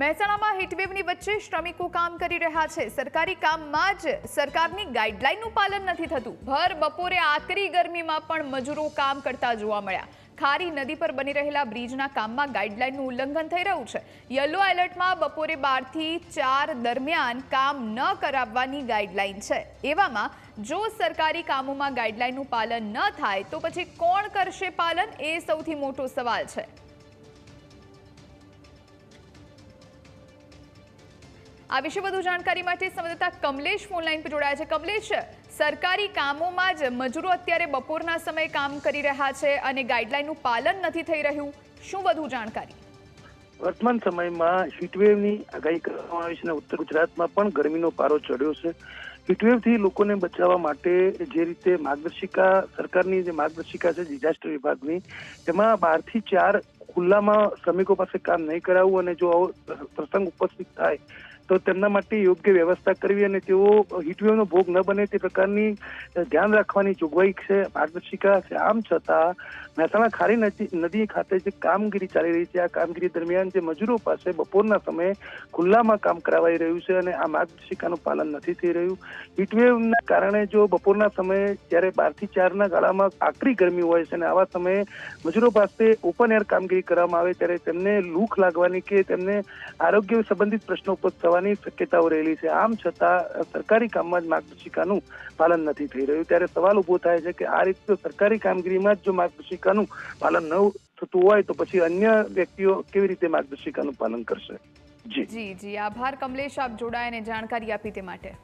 મહેસાણામાં હીટવેવની વચ્ચે શ્રમિકો કામ કરી રહ્યા છે। સરકારી કામમાં જ સરકારની ગાઈડલાઈનનું પાલન નથી થતું। ભર બપોરે આકરી ગરમીમાં પણ મજૂરો કામ કરતા જોવા મળ્યા। ખારી નદી પર બની રહેલા બ્રિજના કામમાં ગાઈડલાઈનનું ઉલ્લંઘન થઈ રહ્યું છે। યલો એલર્ટમાં બપોરે 12 થી 4 દરમિયાન કામ ન કરાવવાની ગાઈડલાઈન છે। એવામાં જો સરકારી કામોમાં ગાઈડલાઈનનું પાલન ન થાય તો પછી કોણ કરશે પાલન, એ સૌથી મોટો સવાલ છે। આ વિશે વધુ જાણકારી માટે સંવાદદાતા કમલેશ ફોન લાઈન પર જોડાયા છે। કમલેશ, સરકારી કામોમાં જ મજૂરો અત્યારે બપોરના સમયે કામ કરી રહ્યા છે અને ગાઈડલાઈનનું પાલન નથી થઈ રહ્યું, શું વધુ જાણકારી? વર્તમાન સમયમાં હીટવેવની આગાહી કરવામાં આવી છે અને ઉત્તર ગુજરાતમાં પણ ગરમીનો પારો ચડ્યો છે। હીટવેવથી લોકોને બચાવવા માટે જે રીતે માર્ગદર્શિકા, સરકારની જે માર્ગદર્શિકા છે ડિઝાસ્ટર વિભાગની, તેમાં 12 થી 4 ખુલ્લામાં શ્રમિકો પાસે કામ નહીં કરાવવું અને જો આવો પ્રસંગ ઉપસ્થિત થાય તો તેમના માટે યોગ્ય વ્યવસ્થા કરવી અને તેઓ હીટવેવનો ભોગ ન બને તે પ્રકારની ધ્યાન રાખવાની જોગવાઈ છે, માર્ગદર્શિકા છે। આમ છતાં મહેસાણા ખારી નદી ખાતે જે કામગીરી ચાલી રહી છે, આ કામગીરી દરમિયાન જે મજૂરો પાસે બપોરના સમયે ખુલ્લામાં કામ કરાવાઈ રહ્યું છે અને આ માર્ગદર્શિકાનું પાલન નથી થઈ રહ્યું। હીટવેવના કારણે જો બપોરના સમયે જ્યારે 12 થી 4ના ગાળામાં આકરી ગરમી હોય છે અને આવા સમયે મજૂરો પાસે ઓપન એર કામગીરી કરવામાં આવે ત્યારે તેમને લૂખ લાગવાની કે તેમને આરોગ્ય સંબંધિત પ્રશ્નો ઉપસ્થિત થવાની શક્યતાઓ રહેલી છે। આમ છતાં સરકારી કામમાં જ માર્ગદર્શિકાનું પાલન નથી થઈ રહ્યું ત્યારે સવાલ ઉભો થાય છે કે આ રીતે સરકારી કામગીરીમાં જ જો માર્ગદર્શિકાનું પાલન ન થતું હોય તો પછી અન્ય વ્યક્તિઓ કેવી રીતે માર્ગદર્શિકાનું પાલન કરશે? જી, આભાર કમલેશ, આપ જોડાયા અને જાણકારી આપી તે માટે।